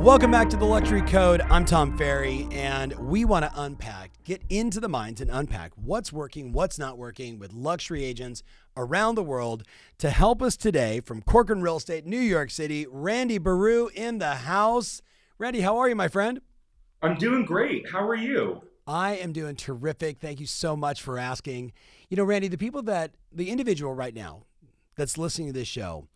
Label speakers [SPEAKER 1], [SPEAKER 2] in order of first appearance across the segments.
[SPEAKER 1] Welcome back to the Luxury Code. I'm Tom Ferry, and we want to get into the minds and unpack what's working, what's not working with luxury agents around the world. To help us today from Corcoran Real Estate, New York City, Randy Baruh in the house. Randy, how are you, my friend?
[SPEAKER 2] I'm doing great. How are you?
[SPEAKER 1] I am doing terrific. Thank you so much for asking. You know, Randy, the individual right now that's listening to this show,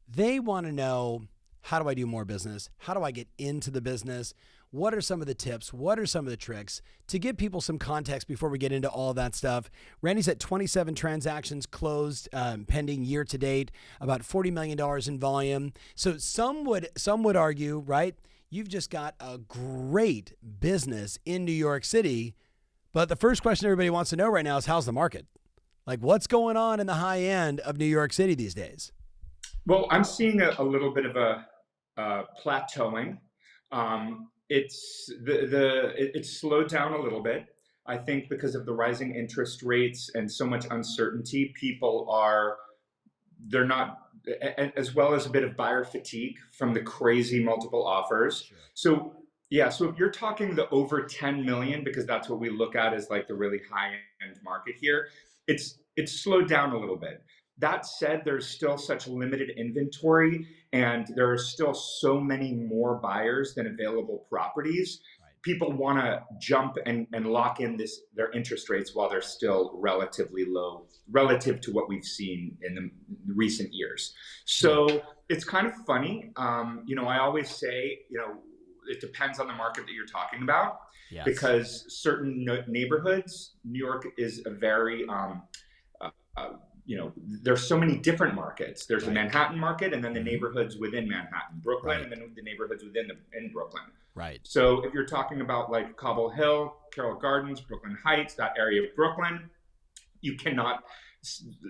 [SPEAKER 1] they want to know, how do I do more business? How do I get into the business? What are some of the tips? What are some of the tricks to give people some context before we get into all of that stuff? Randy's at 27 transactions closed, pending year to date, about $40 million in volume. So some would argue, right? You've just got a great business in New York City. But the first question everybody wants to know right now is, how's the market? Like, what's going on in the high end of New York City these days?
[SPEAKER 2] Well, I'm seeing a little bit of a plateauing. It's slowed down a little bit. I think because of the rising interest rates and so much uncertainty, they're not, as well as a bit of buyer fatigue from the crazy multiple offers.
[SPEAKER 1] Sure.
[SPEAKER 2] So if you're talking the over 10 million, because that's what we look at as like the really high end market here, it's slowed down a little bit. That said, there's still such limited inventory and there are still so many more buyers than available properties.
[SPEAKER 1] Right.
[SPEAKER 2] People want to jump and lock in their interest rates while they're still relatively low relative to what we've seen in the recent years. So it's kind of funny. I always say, it depends on the market that you're talking about.
[SPEAKER 1] Yes.
[SPEAKER 2] Because certain neighborhoods, New York is a very there's so many different markets. There's the Manhattan market, and then the neighborhoods within Manhattan, Brooklyn, and then the neighborhoods in Brooklyn.
[SPEAKER 1] Right.
[SPEAKER 2] So if you're talking about like Cobble Hill, Carroll Gardens, Brooklyn Heights, that area of Brooklyn, you cannot.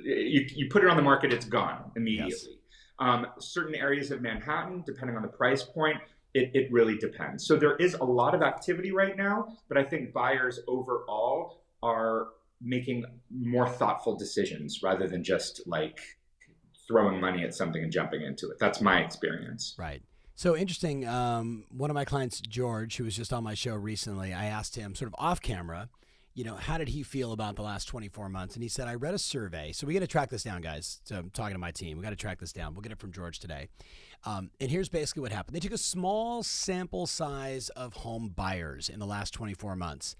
[SPEAKER 2] You put it on the market, it's gone immediately. Yes. Certain areas of Manhattan, depending on the price point, it really depends. So there is a lot of activity right now, but I think buyers overall are making more thoughtful decisions rather than just like throwing money at something and jumping into it. That's my experience.
[SPEAKER 1] Right. So interesting. One of my clients, George, who was just on my show recently, I asked him sort of off camera, how did he feel about the last 24 months? And he said, I read a survey. So we got to track this down, guys. So I'm talking to my team. We got to track this down. We'll get it from George today. And here's basically what happened. They took a small sample size of home buyers in the last 24 months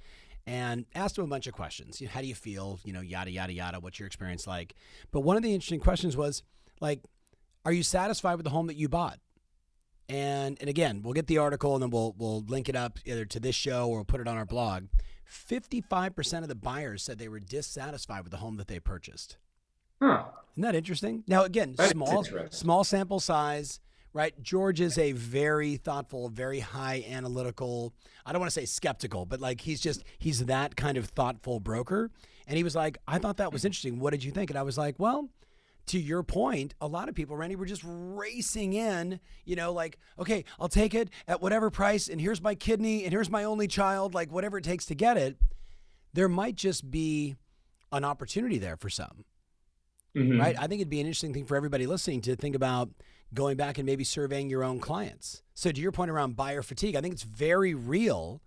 [SPEAKER 1] and asked him a bunch of questions. How do you feel? Yada, yada, yada. What's your experience like? But one of the interesting questions was like, are you satisfied with the home that you bought? And again, we'll get the article and then we'll link it up either to this show or we'll put it on our blog. 55% of the buyers said they were dissatisfied with the home that they purchased.
[SPEAKER 2] Huh.
[SPEAKER 1] Isn't that interesting? Now, again, small sample size, right? George is a very thoughtful, very high analytical, I don't want to say skeptical, but like he's that kind of thoughtful broker. And he was like, I thought that was interesting. What did you think? And I was like, well, to your point, a lot of people, Randy, were just racing in, like, okay, I'll take it at whatever price. And here's my kidney and here's my only child, like whatever it takes to get it. There might just be an opportunity there for some, right? I think it'd be an interesting thing for everybody listening to think about going back and maybe surveying your own clients. So to your point around buyer fatigue, I think it's very real.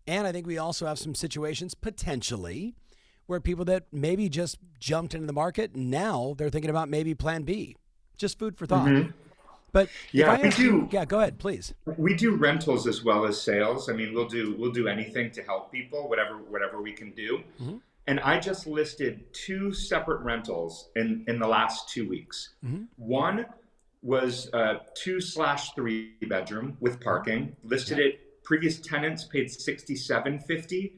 [SPEAKER 1] And I think we also have some situations potentially where people that maybe just jumped into the market, now they're thinking about maybe plan B. Just food for thought. But
[SPEAKER 2] yeah,
[SPEAKER 1] go ahead, please.
[SPEAKER 2] We do rentals as well as sales. I mean, we'll do anything to help people, whatever we can do. And I just listed 2 separate rentals in the last 2 weeks. One was a 2/3 bedroom with parking. Listed it. Previous tenants paid $67.50.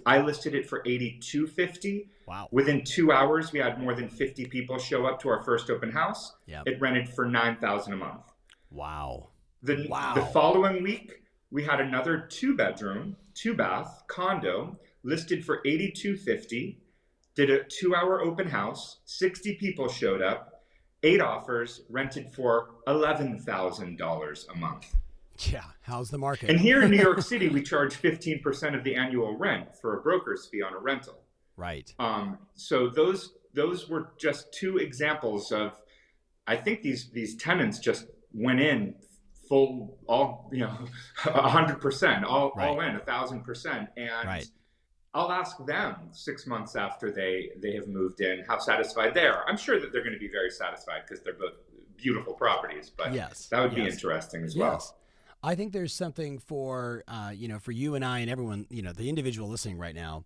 [SPEAKER 2] I listed it for $82.50.
[SPEAKER 1] Wow!
[SPEAKER 2] Within 2 hours, we had more than 50 people show up to our first open house. It rented for $9,000 a month.
[SPEAKER 1] Wow!
[SPEAKER 2] The following week, we had another 2-bedroom, 2-bath condo listed for $82.50. Did a 2-hour open house. 60 people showed up. 8 offers, rented for $11,000 a month.
[SPEAKER 1] Yeah, how's the market?
[SPEAKER 2] And here in New York City, we charge 15% of the annual rent for a broker's fee on a rental.
[SPEAKER 1] Right.
[SPEAKER 2] So those were just 2 examples of, I think these tenants just went in full, all, 100%, all in, 1,000%. And I'll ask them 6 months after they have moved in how satisfied they are. I'm sure that they're going to be very satisfied because they're both beautiful properties, but that would be interesting as well.
[SPEAKER 1] I think there's something for, for you and I and everyone, the individual listening right now,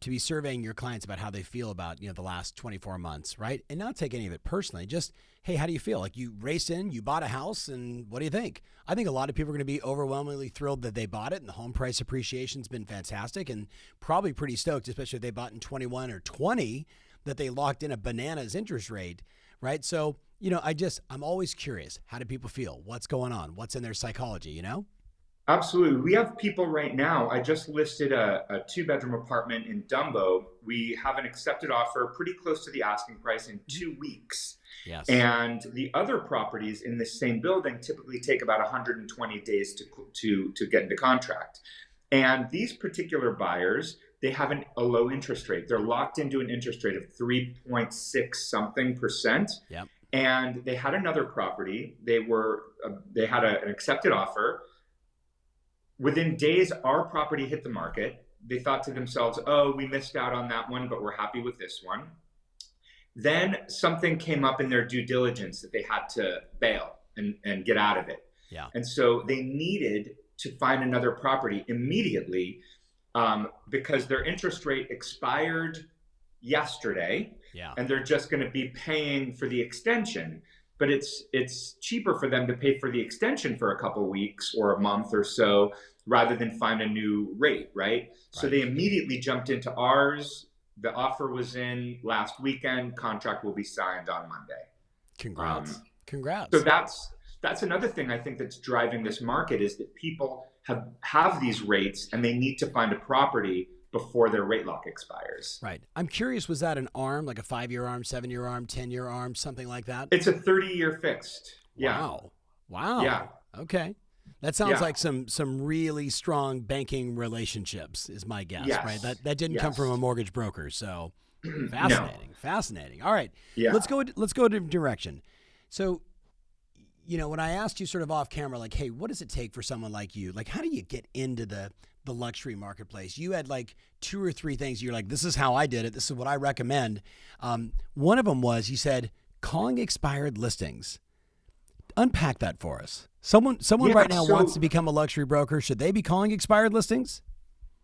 [SPEAKER 1] to be surveying your clients about how they feel about, the last 24 months, right? And not take any of it personally. Just, hey, how do you feel? Like, you raced in, you bought a house, and what do you think? I think a lot of people are going to be overwhelmingly thrilled that they bought it, and the home price appreciation's been fantastic, and probably pretty stoked, especially if they bought in 21 or 20, that they locked in a bananas interest rate, right? So, I'm always curious. How do people feel? What's going on? What's in their psychology,
[SPEAKER 2] Absolutely. We have people right now. I just listed a 2-bedroom apartment in Dumbo. We have an accepted offer pretty close to the asking price in 2 weeks.
[SPEAKER 1] Yes.
[SPEAKER 2] And the other properties in this same building typically take about 120 days to get into contract. And these particular buyers, they have a low interest rate. They're locked into an interest rate of 3.6 something percent.
[SPEAKER 1] Yep.
[SPEAKER 2] And they had another property. They had an accepted offer. Within days, our property hit the market. They thought to themselves, oh, we missed out on that one, but we're happy with this one. Then something came up in their due diligence that they had to bail and get out of it.
[SPEAKER 1] Yeah.
[SPEAKER 2] And so they needed to find another property immediately because their interest rate expired yesterday.
[SPEAKER 1] Yeah.
[SPEAKER 2] And they're just going to be paying for the extension. But it's cheaper for them to pay for the extension for a couple weeks or a month or so rather than find a new rate, right? So they immediately jumped into ours. The offer was in last weekend. Contract will be signed on Monday.
[SPEAKER 1] Congrats.
[SPEAKER 2] So that's another thing I think that's driving this market is that people have these rates and they need to find a property before their rate lock expires.
[SPEAKER 1] Right. I'm curious, was that an ARM, like a 5-year ARM, 7-year ARM, 10-year ARM, something like that?
[SPEAKER 2] It's a 30-year fixed. Yeah.
[SPEAKER 1] Wow.
[SPEAKER 2] Yeah.
[SPEAKER 1] Okay. That sounds like some really strong banking relationships is my guess, right? That didn't come from a mortgage broker. So fascinating. All right.
[SPEAKER 2] Yeah.
[SPEAKER 1] Let's go a different direction. So, when I asked you sort of off camera, like, hey, what does it take for someone like you? Like, how do you get into the luxury marketplace? You had like 2 or 3 things. You're like, this is how I did it. This is what I recommend. One of them was, you said, calling expired listings. Unpack that for us. Someone right now wants to become a luxury broker. Should they be calling expired listings?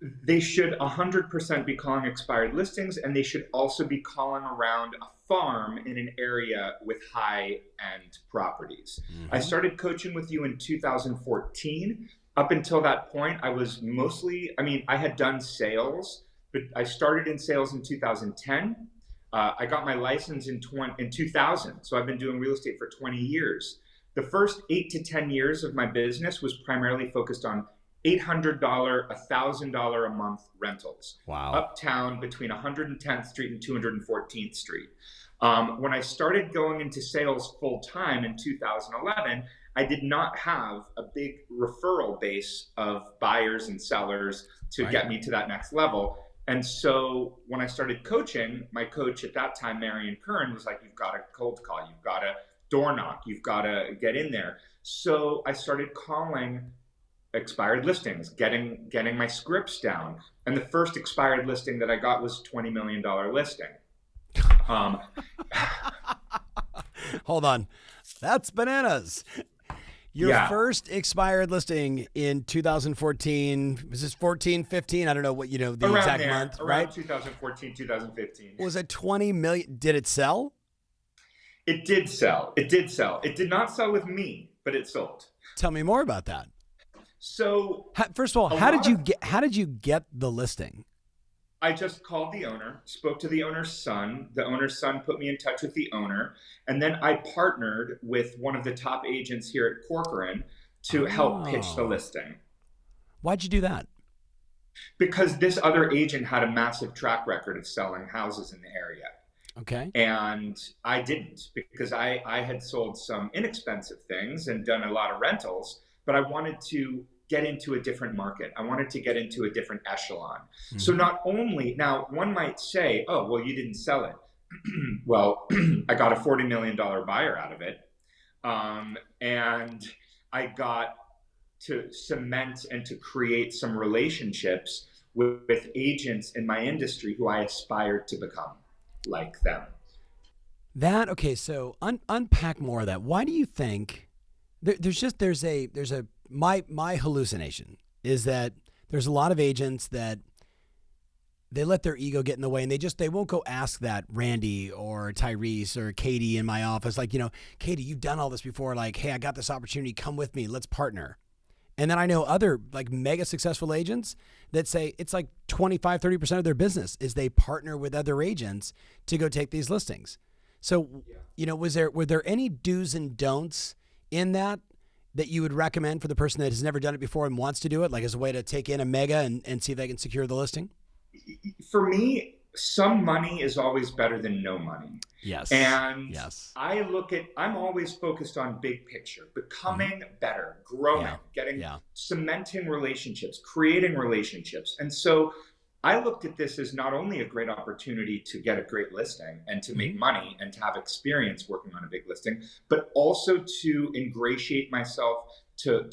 [SPEAKER 2] They should 100% be calling expired listings, and they should also be calling around a farm in an area with high-end properties. Mm-hmm. I started coaching with you in 2014. Up until that point, I was I had done sales, but I started in sales in 2010. I got my license in 2000. So I've been doing real estate for 20 years. The first 8 to 10 years of my business was primarily focused on $800, $1,000 a month rentals.
[SPEAKER 1] Wow.
[SPEAKER 2] Uptown between 110th Street and 214th Street. When I started going into sales full time in 2011, I did not have a big referral base of buyers and sellers to get me to that next level. And so when I started coaching, my coach at that time, Marion Curran, was like, you've got to cold call, you've got to door knock, you've got to get in there. So I started calling expired listings, getting my scripts down. And the first expired listing that I got was $20 million listing.
[SPEAKER 1] Hold on. That's bananas. Your first expired listing in 2014, was this 14, 15? I don't know what, the
[SPEAKER 2] around
[SPEAKER 1] exact
[SPEAKER 2] there,
[SPEAKER 1] month,
[SPEAKER 2] around
[SPEAKER 1] right?
[SPEAKER 2] 2014, 2015.
[SPEAKER 1] Was it 20 million? Did it sell?
[SPEAKER 2] It did sell. It did not sell with me, but it sold.
[SPEAKER 1] Tell me more about that.
[SPEAKER 2] So
[SPEAKER 1] first of all, how did you get the listing?
[SPEAKER 2] I just called the owner, spoke to the owner's son. The owner's son put me in touch with the owner. And then I partnered with one of the top agents here at Corcoran to help pitch the listing.
[SPEAKER 1] Why'd you do that?
[SPEAKER 2] Because this other agent had a massive track record of selling houses in the area.
[SPEAKER 1] Okay.
[SPEAKER 2] And I didn't, because I had sold some inexpensive things and done a lot of rentals, but I wanted to get into a different market. I wanted to get into a different echelon. Mm-hmm. So not only, now one might say, oh, well, you didn't sell it. Well, I got a $40 million buyer out of it. And I got to cement and to create some relationships with agents in my industry who I aspired to become like them.
[SPEAKER 1] Okay, so unpack more of that. Why do you think my hallucination is that there's a lot of agents that they let their ego get in the way, and they won't go ask that Randy or Tyrese or Katie in my office, like, Katie, you've done all this before. Like, hey, I got this opportunity. Come with me. Let's partner. And then I know other like mega successful agents that say it's like 25, 30% of their business is they partner with other agents to go take these listings. So, were there any do's and don'ts in that you would recommend for the person that has never done it before and wants to do it, like as a way to take in a mega and see if they can secure the listing?
[SPEAKER 2] For me, some money is always better than no money.
[SPEAKER 1] Yes.
[SPEAKER 2] And
[SPEAKER 1] yes.
[SPEAKER 2] I'm always focused on big picture, becoming better, growing, cementing relationships, creating relationships. And so I looked at this as not only a great opportunity to get a great listing and to make money and to have experience working on a big listing, but also to ingratiate myself, to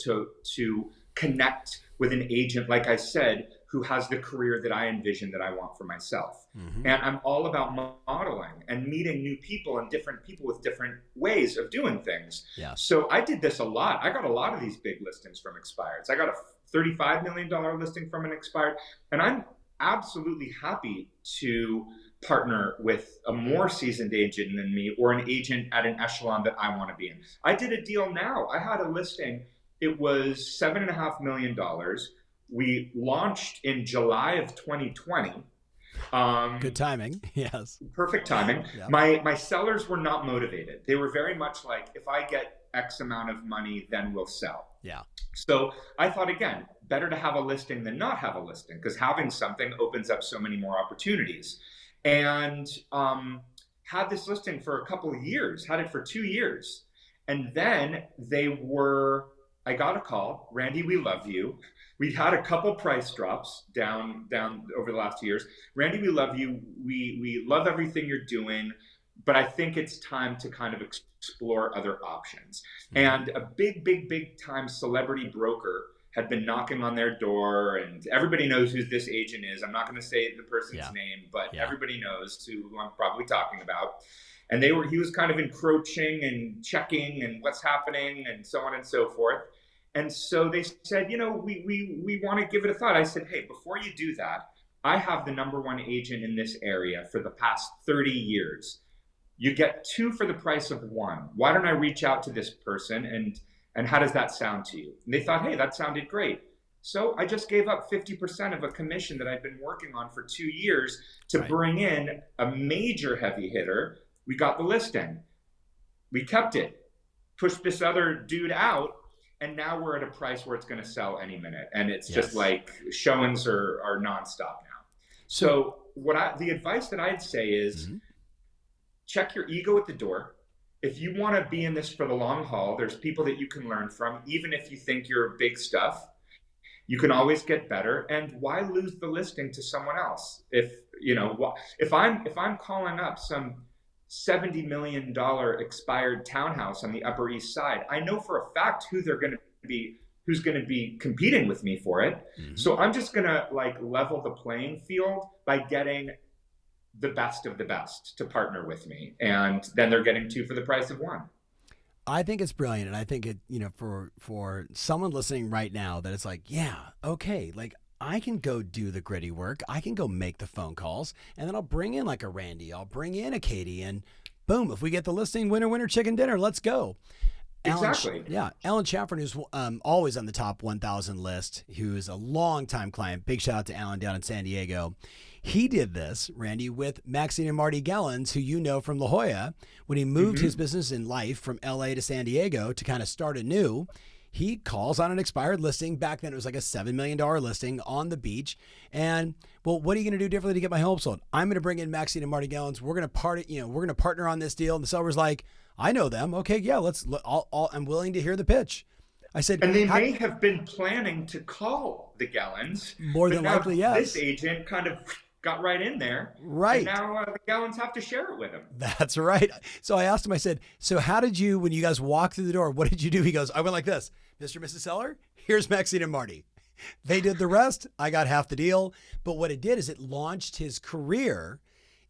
[SPEAKER 2] connect with an agent, like I said, who has the career that I envision that I want for myself. And I'm all about modeling and meeting new people and different people with different ways of doing things.
[SPEAKER 1] Yeah.
[SPEAKER 2] So I did this a lot. I got a lot of these big listings from expireds. I got a $35 million listing from an expired, and I'm absolutely happy to partner with a more seasoned agent than me or an agent at an echelon that I want to be in. I did a deal now. I had a listing. It was $7.5 million. We launched in July of 2020.
[SPEAKER 1] Good timing. Yes.
[SPEAKER 2] Perfect timing.
[SPEAKER 1] Yeah.
[SPEAKER 2] My sellers were not motivated. They were very much like, if I get X amount of money, then we'll sell.
[SPEAKER 1] Yeah.
[SPEAKER 2] So I thought, again, better to have a listing than not have a listing, because having something opens up so many more opportunities. And had this listing for a couple of years, had it for 2 years. And then I got a call, Randy, we love you. We've had a couple price drops down over the last 2 years. Randy, we love you. We love everything you're doing, but I think it's time to kind of explore other options. And a big time celebrity broker had been knocking on their door, and everybody knows who this agent is. I'm not going to say the person's name, but everybody knows who I'm probably talking about. And he was kind of encroaching and checking and what's happening and so on and so forth. And so they said, we want to give it a thought. I said, hey, before you do that, I have the #1 agent in this area for the past 30 years. You get 2 for the price of 1. Why don't I reach out to this person and how does that sound to you? And they thought, hey, that sounded great. So I just gave up 50% of a commission that I'd been working on for 2 years to bring in a major heavy hitter. We got the listing. We kept it, pushed this other dude out, and now we're at a price where it's going to sell any minute. And it's just like showings are nonstop now. So the advice that I'd say is check your ego at the door. If you want to be in this for the long haul, there's people that you can learn from. Even if you think you're big stuff, you can always get better. And why lose the listing to someone else? If I'm calling up some $70 million expired townhouse on the Upper East Side, I know for a fact who's going to be competing with me for it. So I'm just going to level the playing field by getting the best of the best to partner with me. And then they're getting 2 for the price of 1.
[SPEAKER 1] I think it's brilliant. And I think it, for someone listening right now that it's like, yeah, okay. I can go do the gritty work. I can go make the phone calls, and then I'll bring in a Randy. I'll bring in a Katie, and boom, if we get the listing, winner, chicken dinner, let's go.
[SPEAKER 2] Exactly.
[SPEAKER 1] Alan Chaffern, who's always on the top 1,000 list, who's a longtime client. Big shout out to Alan down in San Diego. He did this, Randy, with Maxine and Marty Gellens, who you know from La Jolla, when he moved his business in life from LA to San Diego to kind of start anew. He calls on an expired listing. Back then, it was like a $7 million listing on the beach. And, well, what are you going to do differently to get my home sold? I'm going to bring in Maxine and Marty Gellens. We're going to partner on this deal. And the seller's like, I know them. Okay, yeah, I'm willing to hear the pitch. I said,
[SPEAKER 2] and they may have been planning to call the Gellens.
[SPEAKER 1] More than likely, yes.
[SPEAKER 2] This agent kind of got right in there.
[SPEAKER 1] Right.
[SPEAKER 2] And now the Gallons have to share it with him.
[SPEAKER 1] That's right. So I asked him, I said, so how did you, when you guys walked through the door, what did you do? He goes, I went like this, Mr. and Mrs. Seller, here's Maxine and Marty. They did the rest. I got half the deal. But what it did is it launched his career.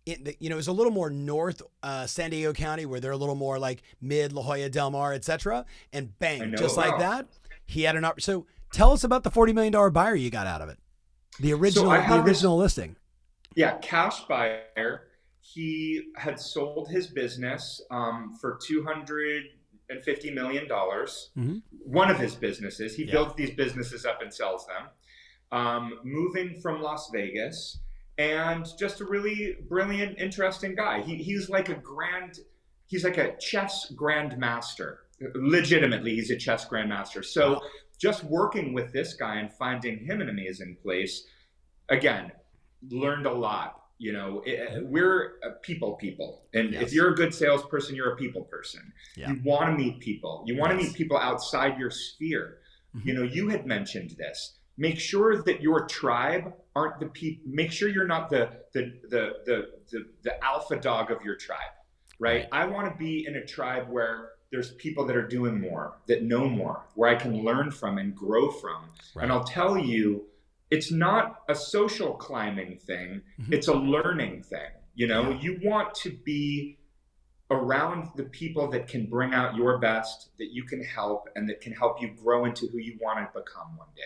[SPEAKER 1] It was a little more north San Diego County, where they're a little more like mid La Jolla, Del Mar, etc. And bang, just like that, he had an opportunity. So tell us about the $40 million buyer you got out of it. The original listing.
[SPEAKER 2] Yeah, cash buyer. He had sold his business for $250 million. Mm-hmm. One of his businesses. He builds these businesses up and sells them. Moving from Las Vegas, and just a really brilliant, interesting guy. He's like a chess grandmaster. Legitimately, he's a chess grandmaster. So just working with this guy and finding him an amazing place, again, learned a lot. We're people. And if you're a good salesperson, you're a people person. Yeah. You want to meet people. You want to meet people outside your sphere. Mm-hmm. You had mentioned this. Make sure that your tribe aren't the people. Make sure you're not the alpha dog of your tribe, right? I want to be in a tribe where there's people that are doing more, that know more, where I can learn from and grow from. Right. And I'll tell you, it's not a social climbing thing. Mm-hmm. It's a learning thing. You want to be around the people that can bring out your best, that you can help, and that can help you grow into who you want to become one day.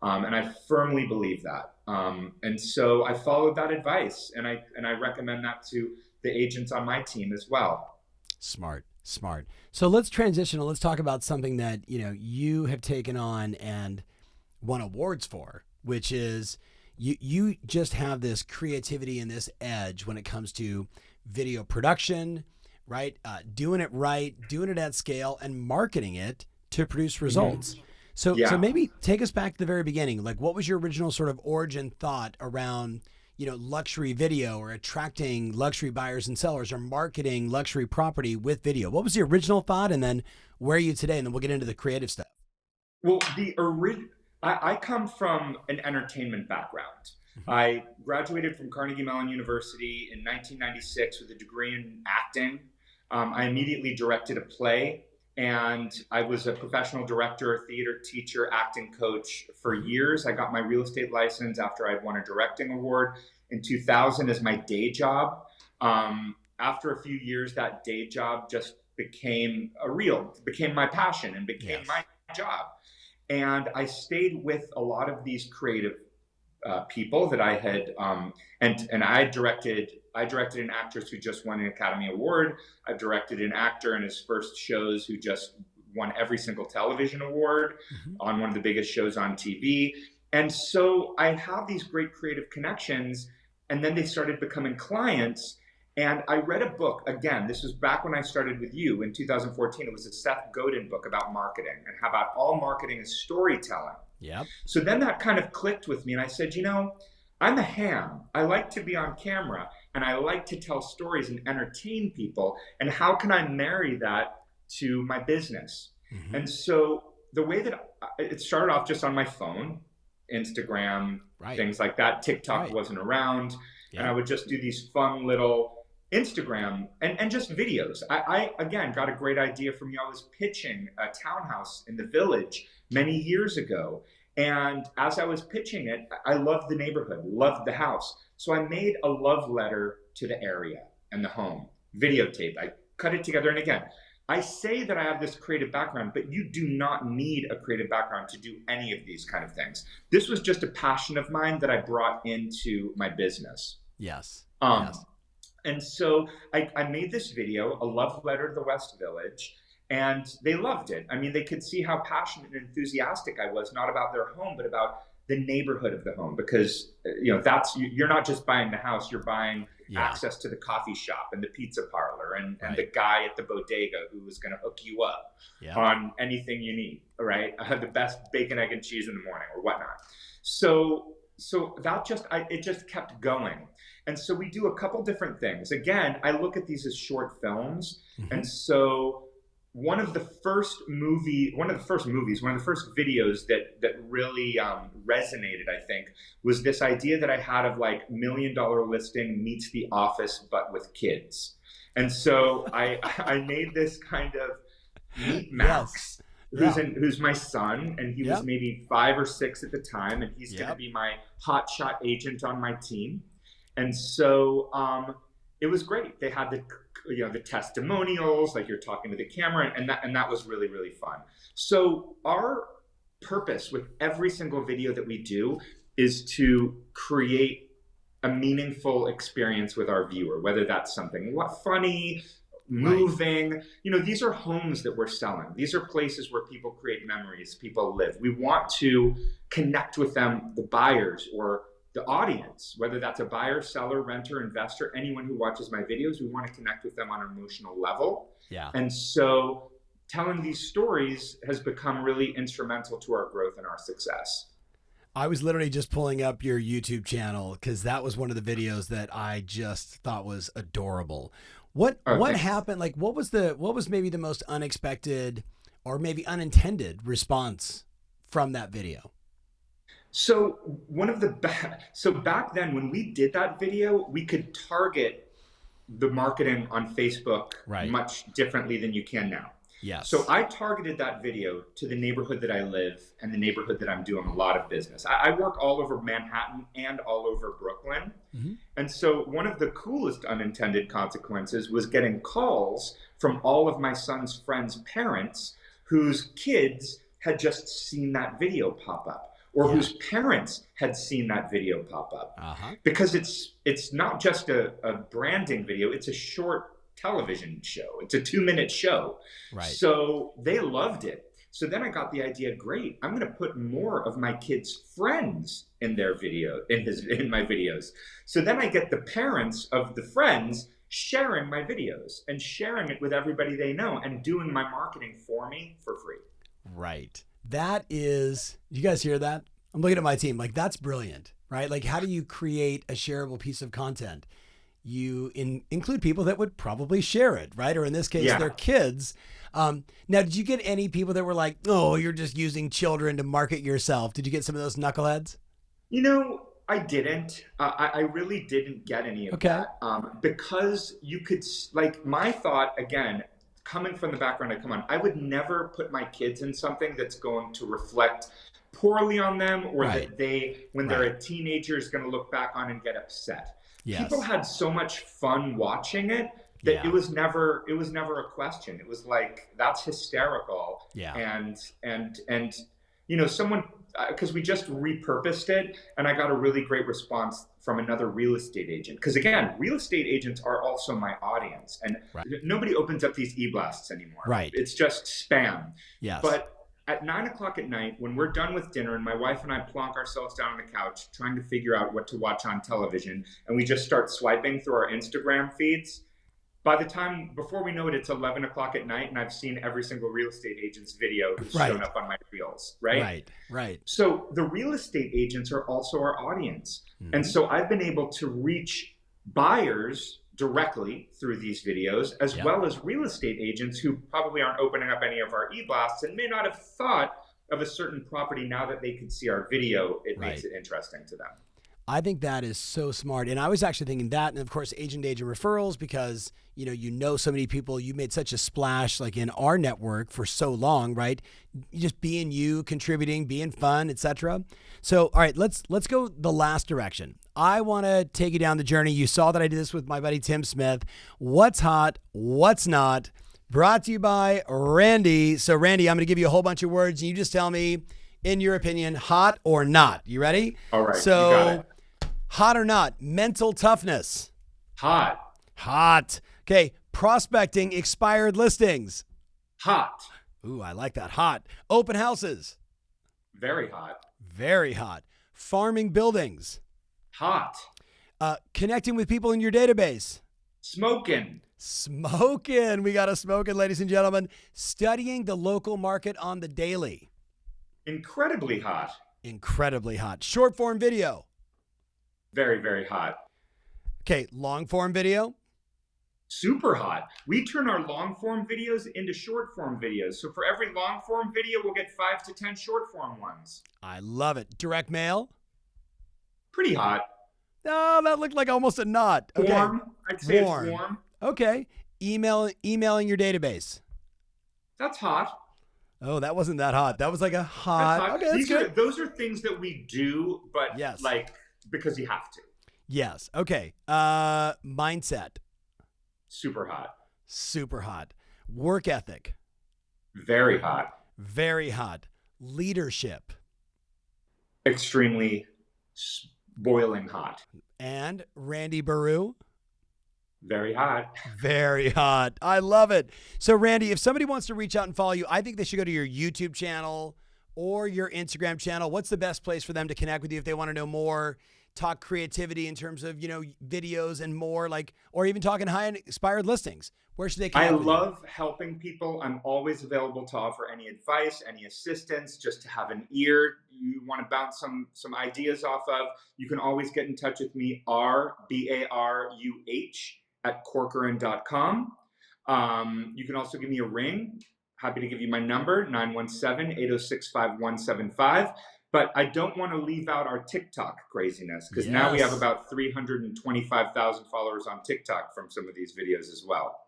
[SPEAKER 2] And I firmly believe that. And so I followed that advice, and I recommend that to the agents on my team as well.
[SPEAKER 1] Smart. So let's transition and let's talk about something that, you have taken on and won awards for, which is you just have this creativity and this edge when it comes to video production, right? Doing it at scale, and marketing it to produce results. Mm-hmm. So maybe take us back to the very beginning. Like, what was your original sort of origin thought around, luxury video, or attracting luxury buyers and sellers, or marketing luxury property with video? What was the original thought, and then where are you today? And then we'll get into the creative stuff.
[SPEAKER 2] Well, I come from an entertainment background. Mm-hmm. I graduated from Carnegie Mellon University in 1996 with a degree in acting. I immediately directed a play. And I was a professional director, theater teacher, acting coach for years. I got my real estate license after I'd won a directing award in 2000 as my day job. After a few years, that day job just became my passion and became my job. And I stayed with a lot of these creative people that I had, and I directed an actress who just won an Academy Award. I've directed an actor in his first shows who just won every single television award on one of the biggest shows on TV. And so I have these great creative connections, and then they started becoming clients. And I read a book, again, this was back when I started with you in 2014. It was a Seth Godin book about marketing, and how about all marketing is storytelling. Yep. So then that kind of clicked with me, and I said, I'm a ham. I like to be on camera, and I like to tell stories and entertain people. And how can I marry that to my business? Mm-hmm. And so the way that it started off just on my phone, Instagram, things like that. TikTok wasn't around. Yeah. And I would just do these fun little Instagram and just videos. I again got a great idea from you. I was pitching a townhouse in the Village many years ago. And as I was pitching it, I loved the neighborhood, loved the house. So I made a love letter to the area and the home, videotape. I cut it together. And again, I say that I have this creative background, but you do not need a creative background to do any of these kind of things. This was just a passion of mine that I brought into my business.
[SPEAKER 1] Yes.
[SPEAKER 2] And so I made this video, a love letter to the West Village. And they loved it. I mean, they could see how passionate and enthusiastic I was, not about their home, but about the neighborhood of the home. Because, you're not just buying the house, you're buying access to the coffee shop and the pizza parlor and the guy at the bodega who is going to hook you up on anything you need, right? I had the best bacon, egg, and cheese in the morning or whatnot. So that it just kept going. And so we do a couple different things. Again, I look at these as short films. Mm-hmm. And so one of the first videos that really resonated, I think, was this idea that I had of like $1 million listing meets The Office, but with kids. And so I made this kind of meet Max, who's my son, and he was maybe 5 or 6 at the time, and he's going to be my hotshot agent on my team. And so it was great. They had the testimonials, like you're talking to the camera, and that was really, really fun. So our purpose with every single video that we do is to create a meaningful experience with our viewer, whether that's something funny, moving. Right. These are homes that we're selling. These are places where people create memories, people live. We want to connect with them, the buyers or the audience, whether that's a buyer, seller, renter, investor, anyone who watches my videos. We want to connect with them on an emotional level. Yeah. And so telling these stories has become really instrumental to our growth and our success.
[SPEAKER 1] I was literally just pulling up your YouTube channel because that was one of the videos that I just thought was adorable. What happened? Like, what was maybe the most unexpected or maybe unintended response from that video?
[SPEAKER 2] So back then when we did that video, we could target the marketing on Facebook much differently than you can now. Yes. So I targeted that video to the neighborhood that I live and the neighborhood that I'm doing a lot of business. I work all over Manhattan and all over Brooklyn. Mm-hmm. And so one of the coolest unintended consequences was getting calls from all of my son's friends' parents whose kids had just seen that video pop up, or whose parents had seen that video pop up. Because it's not just a branding video, it's a short television show. It's a 2-minute show. Right. So they loved it. So then I got the idea, great, I'm going to put more of my kids' friends in their video, in my videos. So then I get the parents of the friends sharing my videos and sharing it with everybody they know and doing my marketing for me for free. Right.
[SPEAKER 1] That is, you guys hear that? I'm looking at my team. Like, that's brilliant, right? Like, how do you create a shareable piece of content? You include people that would probably share it, right? Or in this case, their kids. Now, did you get any people that were like, oh, you're just using children to market yourself? Did you get some of those knuckleheads?
[SPEAKER 2] I didn't. I really didn't get any of that. Because you could, like, my thought, again, coming from the background I come on, I would never put my kids in something that's going to reflect poorly on them, or that they, when they're a teenager, is going to look back on and get upset. Yes. People had so much fun watching it that it was never a question. It was like, that's hysterical. Yeah. And someone, because we just repurposed it, and I got a really great response from another real estate agent. Because again, real estate agents are also my audience, and nobody opens up these e-blasts anymore. Right. It's just spam. Yes. But at 9 o'clock at night, when we're done with dinner and my wife and I plonk ourselves down on the couch trying to figure out what to watch on television, and we just start swiping through our Instagram feeds, before we know it, it's 11 o'clock at night, and I've seen every single real estate agent's video who's shown up on my reels, right? Right. So the real estate agents are also our audience. Mm-hmm. And so I've been able to reach buyers directly through these videos, as well as real estate agents who probably aren't opening up any of our e-blasts and may not have thought of a certain property. Now that they can see our video, it makes it interesting to them.
[SPEAKER 1] I think that is so smart. And I was actually thinking that, and of course, agent-to-agent referrals, because you know so many people, you made such a splash like in our network for so long, right? Just being you, contributing, being fun, etc. So, all right, let's go the last direction. I want to take you down the journey. You saw that I did this with my buddy Tim Smith. What's hot? What's not? Brought to you by Randy. So, Randy, I'm going to give you a whole bunch of words, and you just tell me, in your opinion, hot or not. You ready?
[SPEAKER 2] All right.
[SPEAKER 1] So,
[SPEAKER 2] you got it.
[SPEAKER 1] Hot or not? Mental toughness.
[SPEAKER 2] Hot.
[SPEAKER 1] Hot. Okay. Prospecting expired listings.
[SPEAKER 2] Hot.
[SPEAKER 1] Ooh, I like that. Hot. Open houses.
[SPEAKER 2] Very hot.
[SPEAKER 1] Very hot. Farming buildings.
[SPEAKER 2] Hot.
[SPEAKER 1] Connecting with people in your database.
[SPEAKER 2] Smoking.
[SPEAKER 1] Smoking. We got a smoking, ladies and gentlemen. Studying the local market on the daily.
[SPEAKER 2] Incredibly hot.
[SPEAKER 1] Incredibly hot. Short form video.
[SPEAKER 2] Very, very hot.
[SPEAKER 1] Okay, long form video.
[SPEAKER 2] Super hot. We turn our long form videos into short form videos. So for every long form video, we'll get 5 to 10 short form ones.
[SPEAKER 1] I love it. Direct mail?
[SPEAKER 2] Pretty hot.
[SPEAKER 1] Oh, that looked like almost a knot. Okay.
[SPEAKER 2] Warm. I'd say it's warm.
[SPEAKER 1] Okay. Emailing your database.
[SPEAKER 2] That's hot.
[SPEAKER 1] Oh, that wasn't that hot. That was like a hot. That's hot. Okay, that's good.
[SPEAKER 2] Those are things that we do, but
[SPEAKER 1] yes,
[SPEAKER 2] like because you have to.
[SPEAKER 1] Yes. Okay. Mindset.
[SPEAKER 2] Super hot.
[SPEAKER 1] Super hot. Work ethic.
[SPEAKER 2] Very hot.
[SPEAKER 1] Very hot. Leadership.
[SPEAKER 2] Extremely boiling hot.
[SPEAKER 1] And Randy Baruh.
[SPEAKER 2] Very hot.
[SPEAKER 1] Very hot. I love it. So, Randy, if somebody wants to reach out and follow you, I think they should go to your YouTube channel or your Instagram channel. What's the best place for them to connect with you if they want to know more, talk creativity in terms of, videos and more, like, or even talking high inspired listings? Where should they connect with you?
[SPEAKER 2] I love helping people. I'm always available to offer any advice, any assistance, just to have an ear you want to bounce some ideas off of. You can always get in touch with me, rbaruh@corcoran.com. You can also give me a ring. Happy to give you my number, 917-806-5175. But I don't want to leave out our TikTok craziness, because now we have about 325,000 followers on TikTok from some of these videos as well.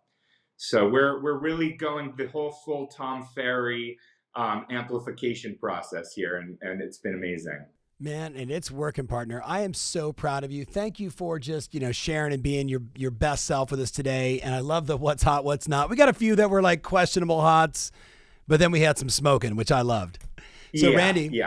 [SPEAKER 2] So we're really going the whole full Tom Ferry amplification process here, and it's been amazing.
[SPEAKER 1] Man, and it's working, partner. I am so proud of you. Thank you for just, sharing and being your best self with us today. And I love the what's hot, what's not. We got a few that were like questionable hots, but then we had some smoking, which I loved. So Randy,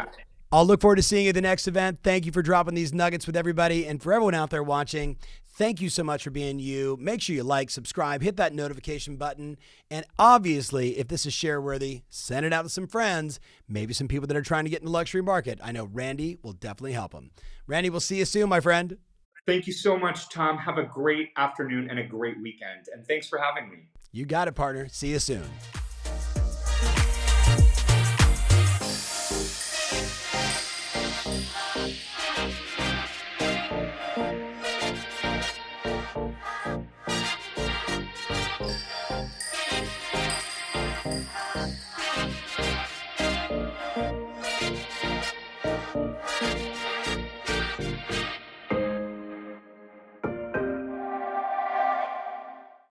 [SPEAKER 1] I'll look forward to seeing you at the next event. Thank you for dropping these nuggets with everybody. And for everyone out there watching, thank you so much for being you. Make sure you like, subscribe, hit that notification button. And obviously, if this is share worthy, send it out to some friends, maybe some people that are trying to get in the luxury market. I know Randy will definitely help them. Randy, we'll see you soon, my friend.
[SPEAKER 2] Thank you so much, Tom. Have a great afternoon and a great weekend. And thanks for having me.
[SPEAKER 1] You got it, partner. See you soon.